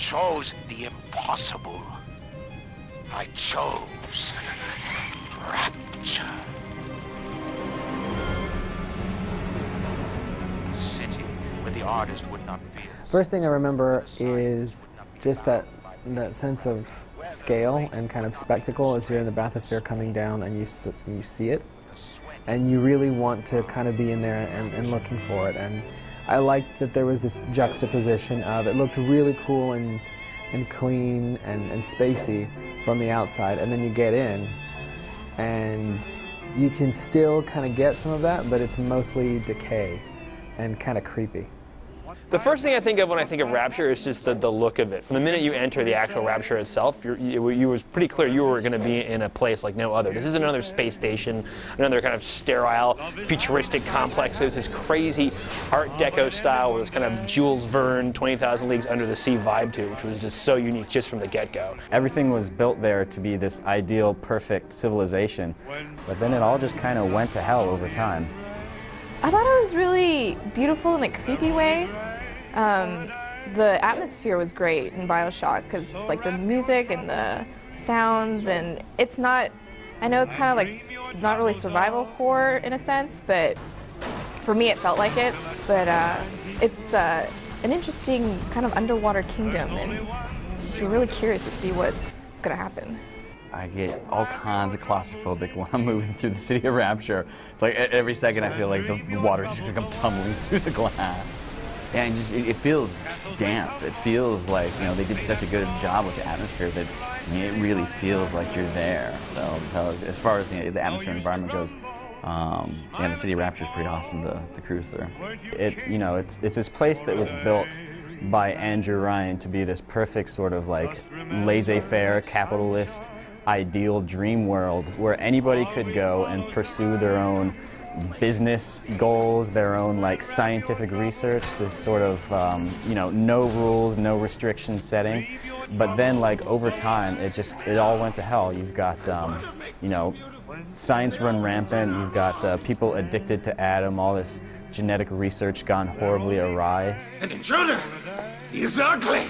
chose the impossible. I chose rapture. A city where the artist would not be. First thing I remember is just that sense of scale and kind of spectacle as you're in the bathysphere coming down and you see it. And you really want to kind of be in there and looking for it. And I liked that there was this juxtaposition of it looked really cool and clean and spacey from the outside, and then you get in and you can still kind of get some of that, but it's mostly decay and kind of creepy. The first thing I think of when I think of Rapture is just the look of it. From the minute you enter the actual Rapture itself, you was pretty clear you were going to be in a place like no other. This is another space station, another kind of sterile, futuristic complex. There's this crazy Art Deco style with this kind of Jules Verne, 20,000 Leagues Under the Sea vibe to it, which was just so unique just from the get-go. Everything was built there to be this ideal, perfect civilization, but then it all just kind of went to hell over time. I thought it was really beautiful in a creepy way. The atmosphere was great in BioShock because like the music and the sounds, and it's not, I know it's kind of like not really survival horror in a sense, but for me it felt like it. But it's an interesting kind of underwater kingdom, and you're really curious to see what's gonna happen. I get all kinds of claustrophobic when I'm moving through the city of Rapture. It's like every second I feel like the water's just gonna come tumbling through the glass. And it feels damp. It feels like, you know, they did such a good job with the atmosphere that, I mean, it really feels like you're there. So as far as the atmosphere and environment goes, yeah, the city of Rapture is pretty awesome to cruise through. It's this place that was built by Andrew Ryan to be this perfect sort of like laissez-faire, capitalist, ideal dream world where anybody could go and pursue their own business goals, their own like scientific research, this sort of you know, no rules, no restrictions setting. But then like over time it all went to hell. You've got you know, science run rampant, you've got people addicted to Adam, all this genetic research gone horribly awry. An intruder! He is ugly!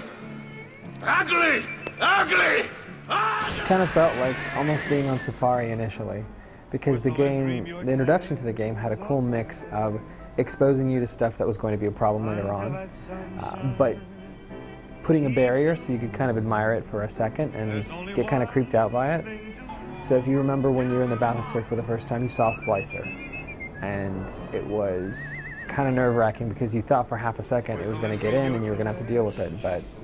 Ugly! Ugly! It kind of felt like almost being on safari initially, because the introduction to the game had a cool mix of exposing you to stuff that was going to be a problem later on, but putting a barrier so you could kind of admire it for a second and get kind of creeped out by it. So if you remember when you were in the bathysphere for the first time, you saw a splicer, and it was kind of nerve-wracking because you thought for half a second it was going to get in and you were going to have to deal with it,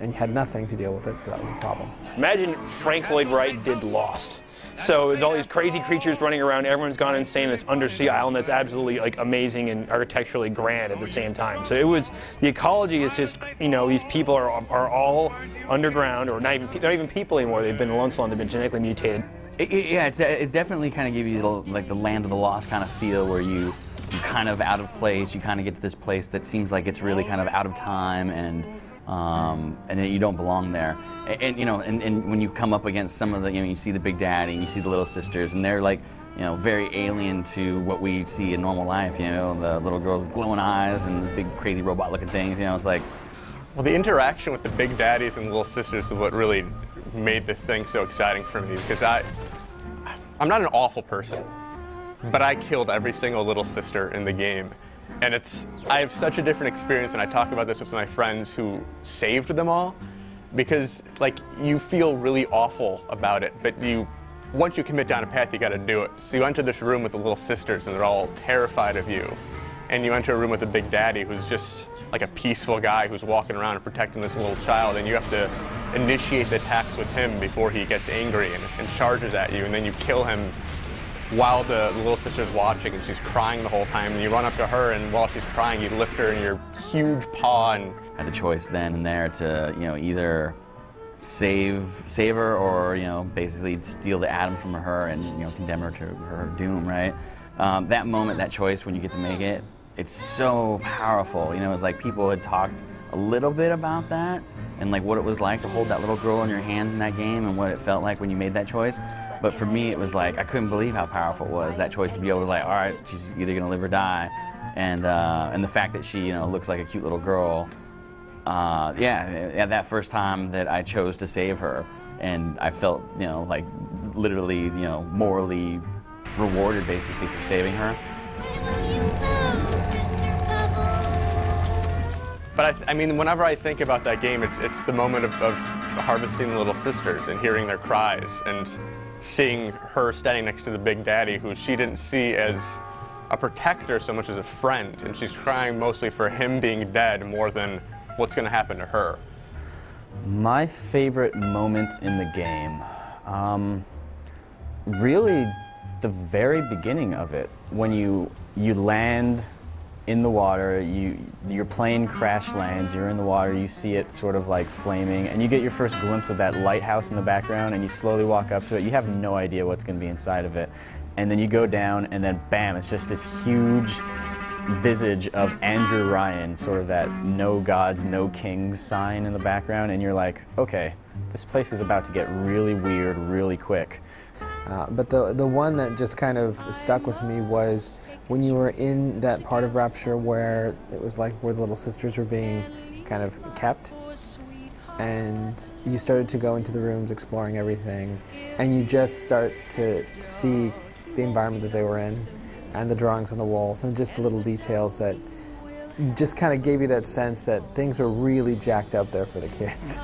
and you had nothing to deal with it, so that was a problem. Imagine Frank Lloyd Wright did Lost. So it's all these crazy creatures running around, everyone's gone insane, this undersea island that's absolutely like amazing and architecturally grand at the same time. So it was, the ecology is just, you know, these people are all underground, or not even people anymore, they've been lone slung, they've been genetically mutated. Yeah, it's definitely kind of give you like the land of the lost kind of feel, where you're kind of out of place. You kind of get to this place that seems like it's really kind of out of time, and then you don't belong there. And you know, and when you come up against some of the, you know, you see the Big Daddy and you see the little sisters, and they're like, you know, very alien to what we see in normal life. You know, the little girls with glowing eyes and the big crazy robot-looking things. You know, it's like. Well, the interaction with the Big Daddies and Little Sisters is what really made the thing so exciting for me, because I'm not an awful person, but I killed every single Little Sister in the game. And I have such a different experience, and I talk about this with my friends who saved them all, because like you feel really awful about it, but once you commit down a path, you got to do it. So you enter this room with the Little Sisters, and they're all terrified of you. And you enter a room with a Big Daddy who's just like a peaceful guy who's walking around and protecting this little child, and you have to initiate the attacks with him before he gets angry and charges at you, and then you kill him while the little sister's watching, and she's crying the whole time, and you run up to her, and while she's crying, you lift her in your huge paw. And had the choice then and there to, you know, either save her, or, you know, basically steal the atom from her and, you know, condemn her to her doom, right? That moment, that choice, when you get to make it, it's so powerful. You know, it's like people had talked a little bit about that, and like what it was like to hold that little girl in your hands in that game, and what it felt like when you made that choice. But for me, it was like, I couldn't believe how powerful it was, that choice to be able to, like, all right, she's either gonna live or die. And the fact that she, you know, looks like a cute little girl, yeah, that first time that I chose to save her, and I felt, you know, like literally, you know, morally rewarded basically for saving her. But I mean, whenever I think about that game, it's the moment of harvesting the little sisters and hearing their cries and seeing her standing next to the big daddy, who she didn't see as a protector so much as a friend, and she's crying mostly for him being dead more than what's going to happen to her. My favorite moment in the game, really the very beginning of it, when you land in the water, your plane crash lands, you're in the water, you see it sort of like flaming, and you get your first glimpse of that lighthouse in the background, and you slowly walk up to it. You have no idea what's going to be inside of it. And then you go down, and then bam, it's just this huge visage of Andrew Ryan, sort of that no gods, no kings sign in the background, and you're like, okay, this place is about to get really weird really quick. But the one that just kind of stuck with me was when you were in that part of Rapture where it was like where the little sisters were being kind of kept, and you started to go into the rooms exploring everything, and you just start to see the environment that they were in and the drawings on the walls and just the little details that just kind of gave you that sense that things were really jacked up there for the kids.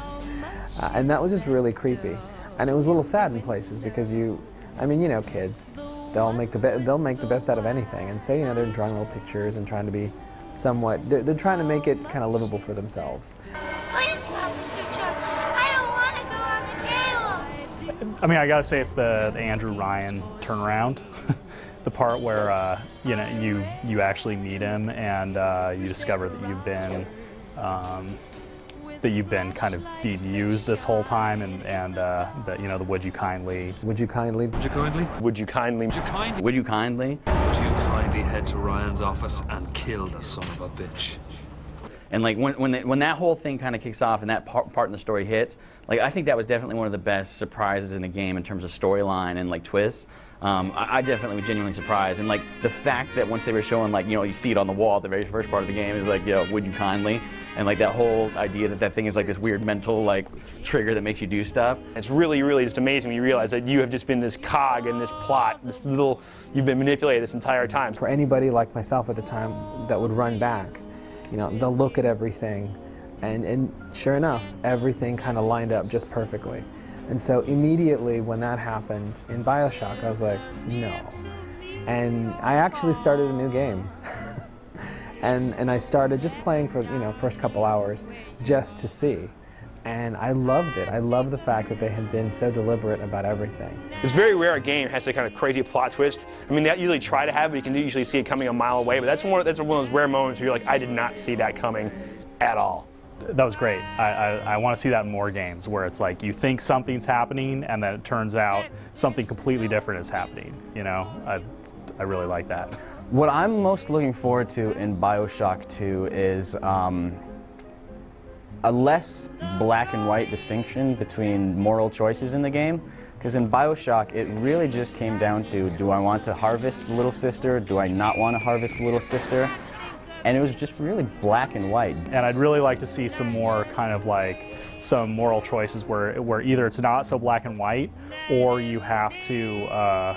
And that was just really creepy. And it was a little sad in places because I mean, you know, kids, they'll make the best out of anything. And so, you know, they're drawing little pictures and trying to be somewhat, they're trying to make it kind of livable for themselves. Please, Papa Sucho, I don't want to go on the table. I mean, I gotta say it's the Andrew Ryan turnaround. The part where, you know, you actually meet him and you discover that you've been kind of being used this whole time, and that, you know, the would you kindly. Would you kindly? Would you kindly? Would you kindly? Would you kindly? Would you kindly? Would you kindly head to Ryan's office and kill the son of a bitch? And like when that whole thing kind of kicks off and that part in the story hits, like I think that was definitely one of the best surprises in the game in terms of storyline and like twists. I definitely was genuinely surprised, and like the fact that once they were showing, like, you know, you see it on the wall at the very first part of the game is like, you know, would you kindly, and like that whole idea that thing is like this weird mental like trigger that makes you do stuff. It's really, really just amazing when you realize that you have just been this cog in this plot, you've been manipulated this entire time. For anybody like myself at the time that would run back, you know, they'll look at everything, and sure enough, everything kind of lined up just perfectly. And so immediately when that happened in BioShock, I was like, no. And I actually started a new game. and I started just playing for, you know, first couple hours just to see. And I loved it. I love the fact that they had been so deliberate about everything. It's very rare a game has a kind of crazy plot twist. I mean, they usually try to have it, you can usually see it coming a mile away, but that's one of those rare moments where you're like, I did not see that coming at all. That was great. I want to see that in more games, where it's like you think something's happening and then it turns out something completely different is happening. You know, I really like that. What I'm most looking forward to in BioShock 2 is a less black and white distinction between moral choices in the game. Because in BioShock, it really just came down to, do I want to harvest the little sister? Do I not want to harvest the little sister? And it was just really black and white. And I'd really like to see some more kind of like some moral choices where either it's not so black and white, or you have to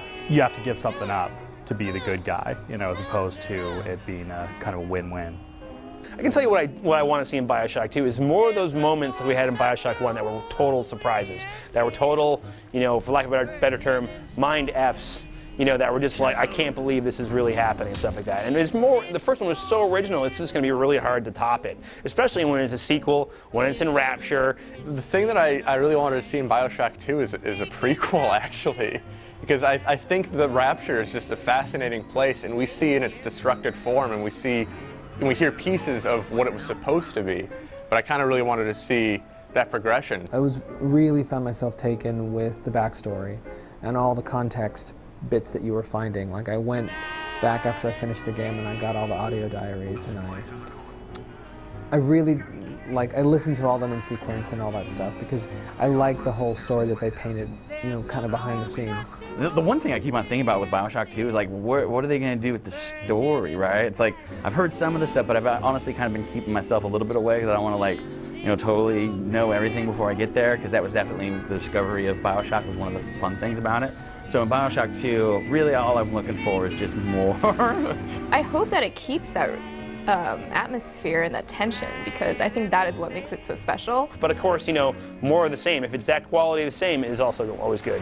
give something up to be the good guy, you know, as opposed to it being a kind of a win-win. I can tell you what I want to see in BioShock 2 is more of those moments that we had in BioShock 1 that were total surprises, that were total, you know, for lack of a better term, mind Fs. You know, that were just like, I can't believe this is really happening, and stuff like that. And it's more, the first one was so original, it's just going to be really hard to top it, especially when it's a sequel, when it's in Rapture. The thing that I really wanted to see in BioShock 2 is a prequel, actually. Because I think the Rapture is just a fascinating place, and we see in its destructed form, and we hear pieces of what it was supposed to be. But I kind of really wanted to see that progression. I really found myself taken with the backstory and all the context bits that you were finding. Like, I went back after I finished the game and I got all the audio diaries, and I really like I listened to all of them in sequence and all that stuff because I like the whole story that they painted, you know, kind of behind the scenes. The one thing I keep on thinking about with BioShock 2 is like, what are they going to do with the story, right? It's like, I've heard some of the stuff, but I've honestly kind of been keeping myself a little bit away because I don't want to like, you know, totally know everything before I get there, because that was definitely the discovery of BioShock was one of the fun things about it. So in BioShock 2, really all I'm looking for is just more. I hope that it keeps that atmosphere and that tension, because I think that is what makes it so special. But of course, you know, more of the same. If it's that quality of the same, is also always good.